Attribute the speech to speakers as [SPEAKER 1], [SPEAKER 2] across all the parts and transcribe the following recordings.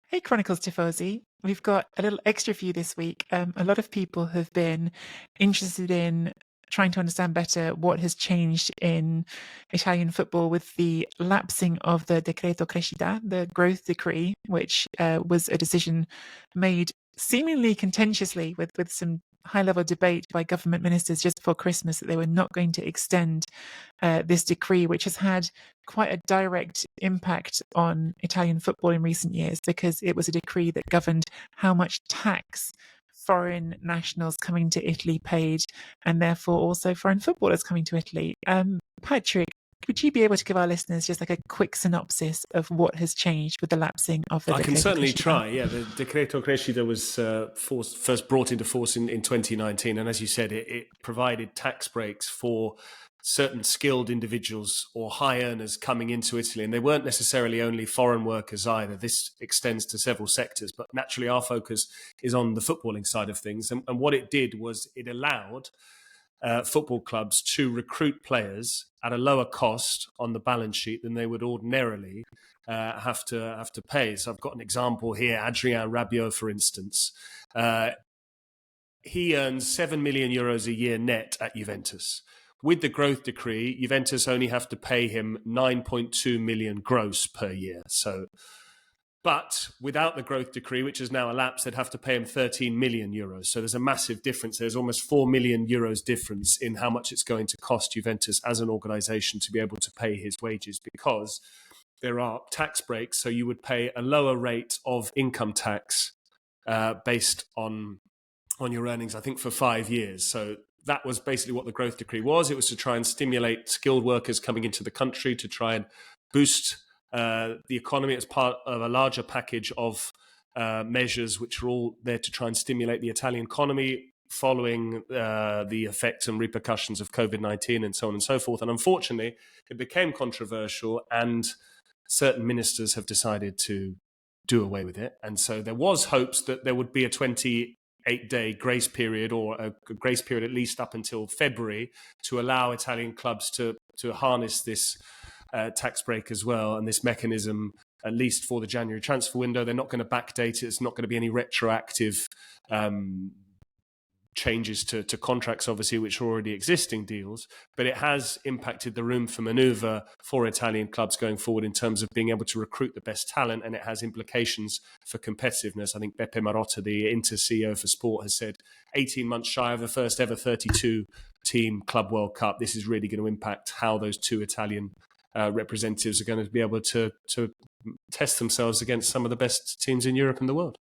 [SPEAKER 1] Hey, Chronicles Tifosi. We've got a little extra for you this week. A lot of people have been interested in trying to understand better what has changed in Italian football with the lapsing of the Decreto Crescita, the growth decree, which was a decision made seemingly contentiously with some high-level debate by government ministers just before Christmas that they were not going to extend this decree, which has had quite a direct impact on Italian football in recent years because it was a decree that governed how much tax foreign nationals coming to Italy paid, and therefore also foreign footballers coming to Italy. Patrick, would you be able to give our listeners just like a quick synopsis of what has changed with the lapsing of the
[SPEAKER 2] I can
[SPEAKER 1] Decreto
[SPEAKER 2] certainly
[SPEAKER 1] Crescita?
[SPEAKER 2] try. Yeah, the Decreto Crescita was first brought into force in 2019. And as you said, it provided tax breaks for certain skilled individuals or high earners coming into Italy. And they weren't necessarily only foreign workers either. This extends to several sectors. But naturally, our focus is on the footballing side of things. And what it did was it allowed football clubs to recruit players at a lower cost on the balance sheet than they would ordinarily have to pay. So I've got an example here. Adrien Rabiot, for instance, he earns 7 million euros a year net at Juventus. With the growth decree, Juventus only have to pay him 9.2 million gross per year. But without the growth decree, which has now elapsed, they'd have to pay him 13 million euros. So there's a massive difference. There's almost 4 million euros difference in how much it's going to cost Juventus as an organisation to be able to pay his wages, because there are tax breaks. So you would pay a lower rate of income tax based on your earnings, I think, for 5 years. So that was basically what the growth decree was. It was to try and stimulate skilled workers coming into the country, to try and boost the economy as part of a larger package of measures which are all there to try and stimulate the Italian economy following the effects and repercussions of COVID-19 and so on and so forth. And unfortunately, it became controversial, and certain ministers have decided to do away with it. And so there was hopes that there would be a 28-day grace period, or a grace period at least up until February, to allow Italian clubs to harness this tax break as well, and this mechanism, at least for the January transfer window. They're not going to backdate it. It's not going to be any retroactive changes to contracts, obviously, which are already existing deals, but it has impacted the room for manoeuvre for Italian clubs going forward in terms of being able to recruit the best talent, and it has implications for competitiveness. I think Beppe Marotta, the Inter CEO for sport, has said 18 months shy of the first ever 32-team Club World Cup, this is really going to impact how those two Italian representatives are going to be able to test themselves against some of the best teams in Europe and the world.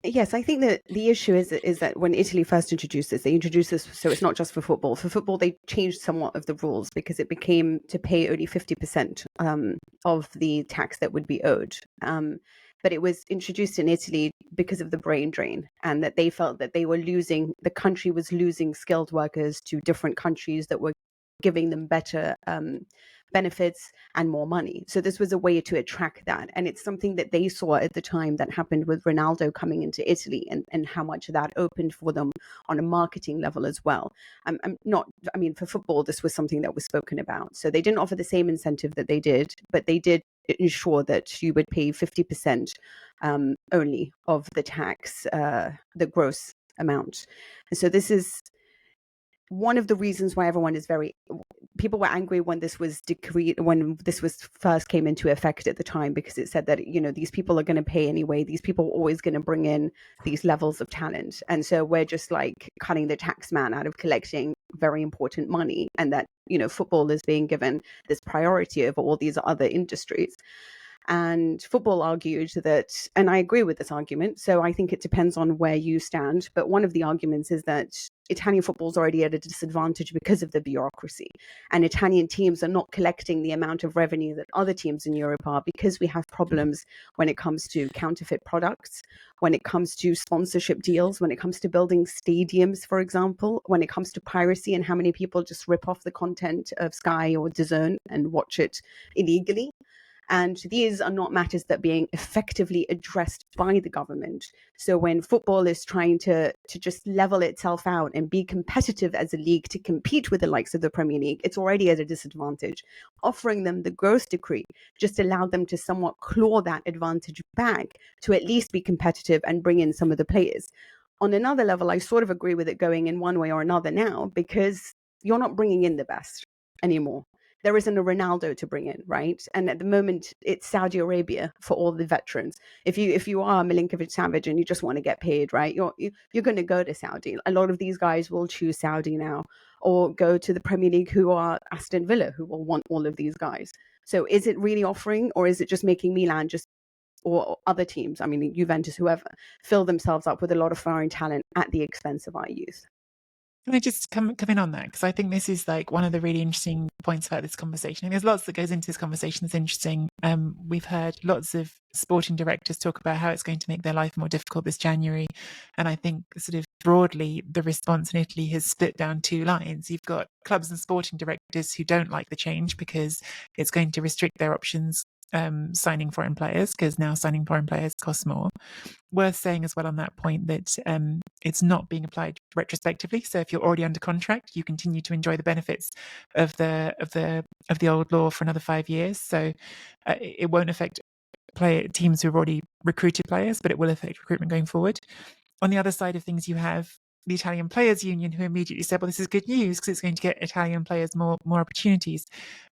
[SPEAKER 3] Yes, I think that the issue is that when Italy first introduced this, they introduced this so it's not just for football. For football, they changed somewhat of the rules because it became to pay only 50% of the tax that would be owed. But it was introduced in Italy because of the brain drain, and that they felt that the country was losing skilled workers to different countries that were giving them better benefits and more money. So this was a way to attract that. And it's something that they saw at the time that happened with Ronaldo coming into Italy, and how much that opened for them on a marketing level as well. For football, this was something that was spoken about. So they didn't offer the same incentive that they did, but they did ensure that you would pay 50% only of the tax, the gross amount. And so this is one of the reasons why people were angry when this was decreed, when this was first came into effect at the time, because it said that, these people are going to pay anyway. These people are always going to bring in these levels of talent. And so we're just like cutting the tax man out of collecting very important money, and that, football is being given this priority over all these other industries. And football argued that, and I agree with this argument, so I think it depends on where you stand, but one of the arguments is that Italian football is already at a disadvantage because of the bureaucracy, and Italian teams are not collecting the amount of revenue that other teams in Europe are, because we have problems when it comes to counterfeit products, when it comes to sponsorship deals, when it comes to building stadiums, for example, when it comes to piracy and how many people just rip off the content of Sky or DAZN and watch it illegally. And these are not matters that are being effectively addressed by the government. So when football is trying to just level itself out and be competitive as a league to compete with the likes of the Premier League, it's already at a disadvantage. Offering them the growth decree just allowed them to somewhat claw that advantage back to at least be competitive and bring in some of the players. On another level, I sort of agree with it going in one way or another now, because you're not bringing in the best anymore. There isn't a Ronaldo to bring in, right? And at the moment, it's Saudi Arabia for all the veterans. If you are Milinkovic-Savic and you just want to get paid, right, you're going to go to Saudi. A lot of these guys will choose Saudi now, or go to the Premier League, who are Aston Villa, who will want all of these guys. So is it really offering, or is it just making Milan or other teams, I mean, Juventus, whoever, fill themselves up with a lot of foreign talent at the expense of our youth?
[SPEAKER 1] Can I just come in on that? Because I think this is like one of the really interesting points about this conversation. And there's lots that goes into this conversation that's interesting. We've heard lots of sporting directors talk about how it's going to make their life more difficult this January. And I think sort of broadly, the response in Italy has split down two lines. You've got clubs and sporting directors who don't like the change because it's going to restrict their options signing foreign players, because now signing foreign players costs more. Worth saying as well on that point that it's not being applied retrospectively. So if you're already under contract, you continue to enjoy the benefits of the old law for another 5 years. So it won't affect teams who've already recruited players, but it will affect recruitment going forward. On the other side of things, you have the Italian Players Union, who immediately said, well, this is good news because it's going to get Italian players more opportunities.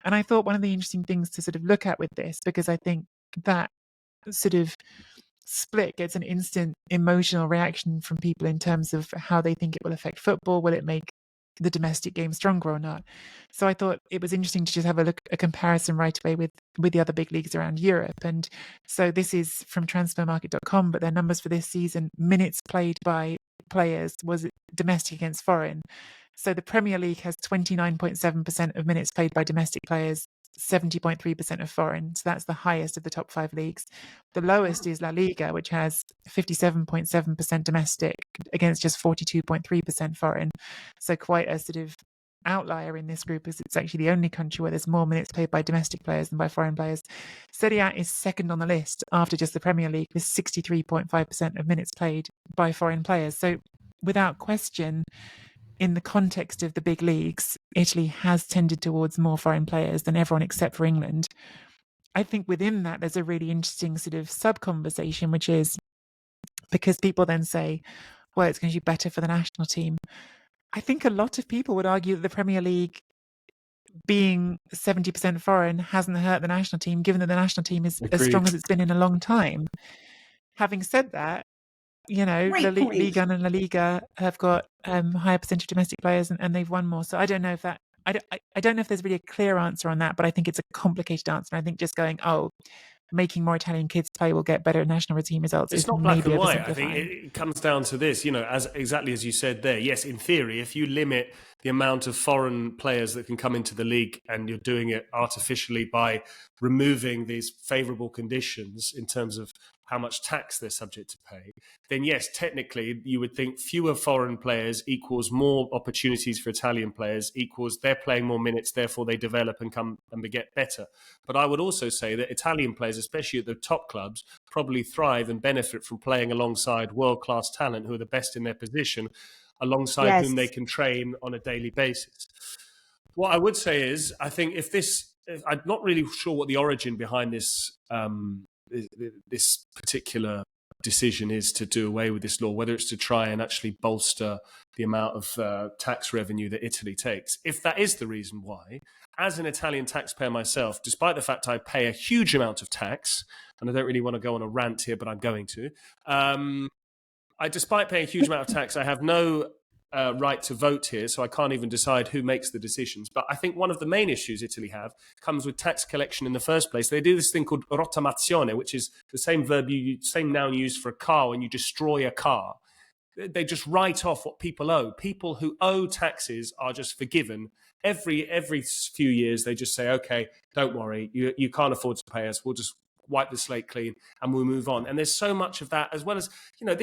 [SPEAKER 1] And I thought one of the interesting things to sort of look at with this, because I think that sort of split gets an instant emotional reaction from people in terms of how they think it will affect football. Will it make the domestic game stronger or not? So I thought it was interesting to just have a comparison right away with the other big leagues around Europe. And so this is from transfermarket.com, but their numbers for this season: minutes played by players was domestic against foreign. So the Premier League has 29.7% of minutes played by domestic players, 70.3% of foreign. So that's the highest of the top 5 leagues. The lowest is La Liga, which has 57.7% domestic against just 42.3% foreign. So quite a sort of outlier in this group, as it's actually the only country where there's more minutes played by domestic players than by foreign players. Serie A is second on the list after just the Premier League, with 63.5% of minutes played by foreign players. So without question, in the context of the big leagues, Italy has tended towards more foreign players than everyone except for England. I think within that, there's a really interesting sort of sub-conversation, which is because people then say, well, it's going to be better for the national team. I think a lot of people would argue that the Premier League being 70% foreign hasn't hurt the national team, given that the national team is as strong as it's been in a long time. Having said that, you know, the Liga and La Liga have got higher percentage of domestic players, and they've won more. So I don't know if that, I don't know if there's really a clear answer on that, but I think it's a complicated answer. And I think just going, making more Italian kids play will get better national team results.
[SPEAKER 2] It's not black and white. I think it comes down to this, you know, as exactly as you said there. Yes, in theory, if you limit the amount of foreign players that can come into the league, and you're doing it artificially by removing these favourable conditions in terms of how much tax they're subject to pay, then yes, technically you would think fewer foreign players equals more opportunities for Italian players, equals they're playing more minutes, therefore they develop and come and get better. But I would also say that Italian players, especially at the top clubs, probably thrive and benefit from playing alongside world-class talent who are the best in their position, alongside whom they can train on a daily basis. What I would say is, I think I'm not really sure what the origin behind this this particular decision is to do away with this law, whether it's to try and actually bolster the amount of tax revenue that Italy takes. If that is the reason why, as an Italian taxpayer myself, despite the fact I pay a huge amount of tax, and I don't really want to go on a rant here, but I'm going to, despite paying a huge amount of tax, I have no right to vote here, so I can't even decide who makes the decisions. But I think one of the main issues Italy have comes with tax collection in the first place. They do this thing called rottamazione, which is the same same noun used for a car when you destroy a car. They just write off what people owe. People who owe taxes are just forgiven. Every few years, they just say, okay, don't worry, you can't afford to pay us. We'll just wipe the slate clean and we'll move on. And there's so much of that, as well as, you know,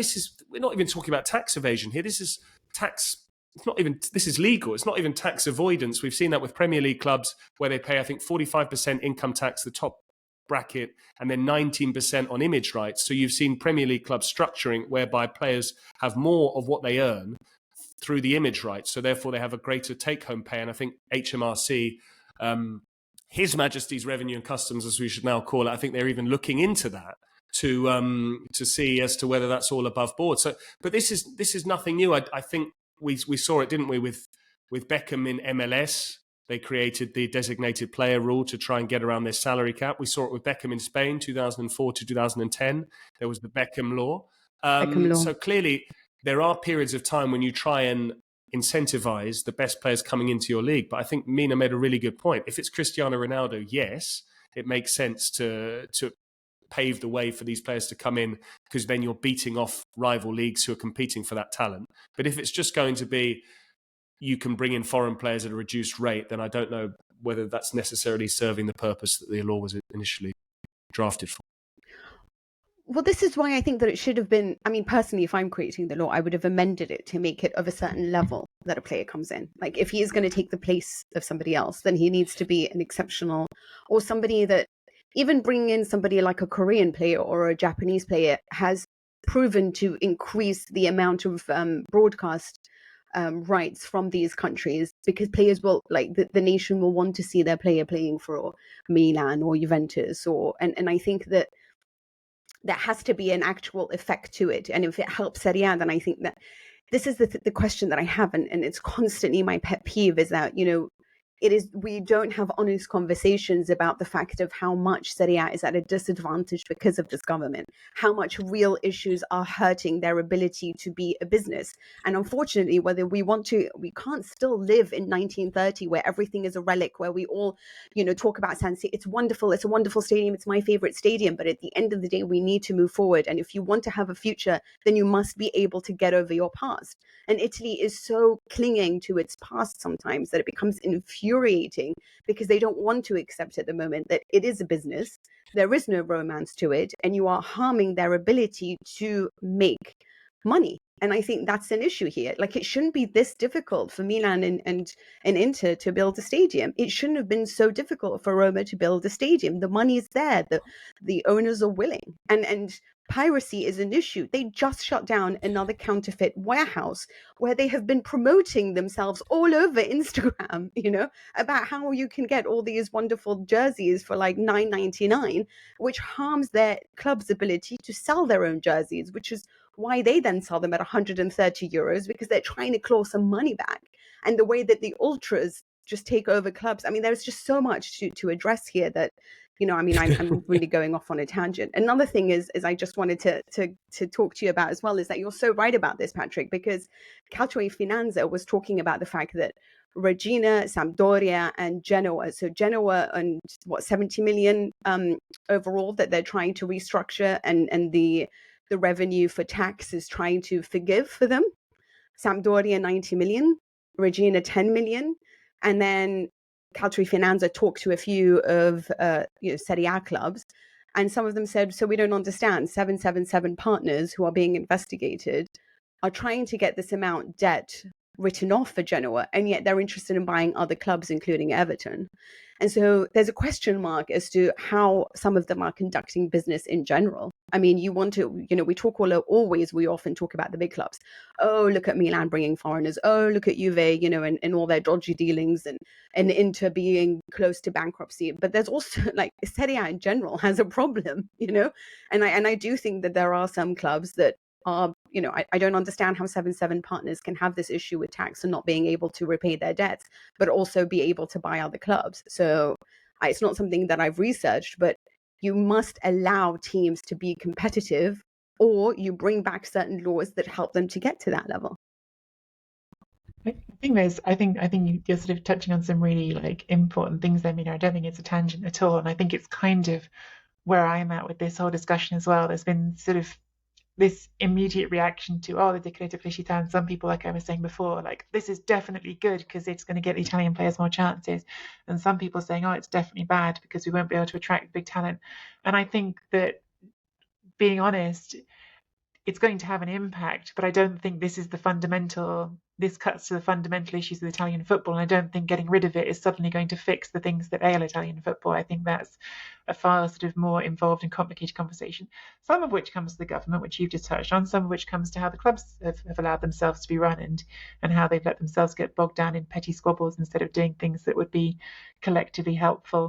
[SPEAKER 2] we're not even talking about tax evasion here. This is this is legal. It's not even tax avoidance. We've seen that with Premier League clubs where they pay, I think, 45% income tax, the top bracket, and then 19% on image rights. So you've seen Premier League clubs structuring whereby players have more of what they earn through the image rights. So therefore they have a greater take-home pay. And I think HMRC, His Majesty's Revenue and Customs, as we should now call it, I think they're even looking into that to see as to whether that's all above board. So, but this is nothing new. I think we saw it, didn't we, with Beckham in MLS. They created the designated player rule to try and get around their salary cap. We saw it with Beckham in Spain, 2004 to 2010. There was the Beckham law.
[SPEAKER 3] Beckham law.
[SPEAKER 2] So clearly, there are periods of time when you try and incentivize the best players coming into your league. But I think Mina made a really good point. If it's Cristiano Ronaldo, yes, it makes sense to pave the way for these players to come in, because then you're beating off rival leagues who are competing for that talent. But if it's just going to be you can bring in foreign players at a reduced rate, then I don't know whether that's necessarily serving the purpose that the law was initially drafted for.
[SPEAKER 3] Well, this is why I think that it should have been, I mean, personally, if I'm creating the law, I would have amended it to make it of a certain level that a player comes in. Like, if he is going to take the place of somebody else, then he needs to be an exceptional, or somebody that, even bringing in somebody like a Korean player or a Japanese player has proven to increase the amount of broadcast rights from these countries, because players will, like, the nation will want to see their player playing for Milan or Juventus, and I think that there has to be an actual effect to it. And if it helps Serie A, then I think that this is the question that I have, and it's constantly my pet peeve, is that, we don't have honest conversations about the fact of how much Serie A is at a disadvantage because of this government, how much real issues are hurting their ability to be a business. And unfortunately, whether we want to, we can't still live in 1930 where everything is a relic, where we all, talk about San Siro. It's wonderful. It's a wonderful stadium. It's my favorite stadium. But at the end of the day, we need to move forward. And if you want to have a future, then you must be able to get over your past. And Italy is so clinging to its past sometimes that it becomes infuriating, because they don't want to accept at the moment that it is a business. There is no romance to it, and you are harming their ability to make money. And I think that's an issue here. Like, it shouldn't be this difficult for Milan and Inter to build a stadium. It shouldn't have been so difficult for Roma to build a stadium. The money is there. The owners are willing. And piracy is an issue. They just shut down another counterfeit warehouse where they have been promoting themselves all over Instagram, about how you can get all these wonderful jerseys for like $9.99, which harms their club's ability to sell their own jerseys, which is why they then sell them at 130 euros, because they're trying to claw some money back. And the way that the ultras just take over clubs. I mean, there's just so much to address here that, I'm really going off on a tangent. Another thing is I just wanted to talk to you about as well, is that you're so right about this, Patrick, because Calcio e Finanza was talking about the fact that Regina, Sampdoria, and Genoa. So Genoa and 70 million overall that they're trying to restructure, and the revenue for tax is trying to forgive for them. Sampdoria 90 million, Regina 10 million, and then Calcio e Finanza talked to a few of Serie A clubs, and some of them said, so we don't understand, 777 partners who are being investigated are trying to get this amount debt written off for Genoa, and yet they're interested in buying other clubs, including Everton. And so there's a question mark as to how some of them are conducting business in general. I mean, we often talk about the big clubs. Oh, look at Milan bringing foreigners. Oh, look at Juve, and all their dodgy dealings, and Inter being close to bankruptcy. But there's also, like, Serie A in general has a problem, and I do think that there are some clubs that are, I don't understand how 7 partners can have this issue with tax and not being able to repay their debts, but also be able to buy other clubs. So it's not something that I've researched, but you must allow teams to be competitive, or you bring back certain laws that help them to get to that level.
[SPEAKER 1] I think you're sort of touching on some really, like, important things there, Mina. I don't think it's a tangent at all, and I think it's kind of where I'm at with this whole discussion as well. There's been sort of this immediate reaction to, the decreto felicità, and some people, like I was saying before, like, this is definitely good because it's going to get the Italian players more chances, and some people saying, it's definitely bad because we won't be able to attract big talent. And I think that, being honest, it's going to have an impact, but I don't think this cuts to the fundamental issues of Italian football. And I don't think getting rid of it is suddenly going to fix the things that ail Italian football. I think that's a far sort of more involved and complicated conversation, some of which comes to the government, which you've just touched on, some of which comes to how the clubs have allowed themselves to be run and how they've let themselves get bogged down in petty squabbles instead of doing things that would be collectively helpful.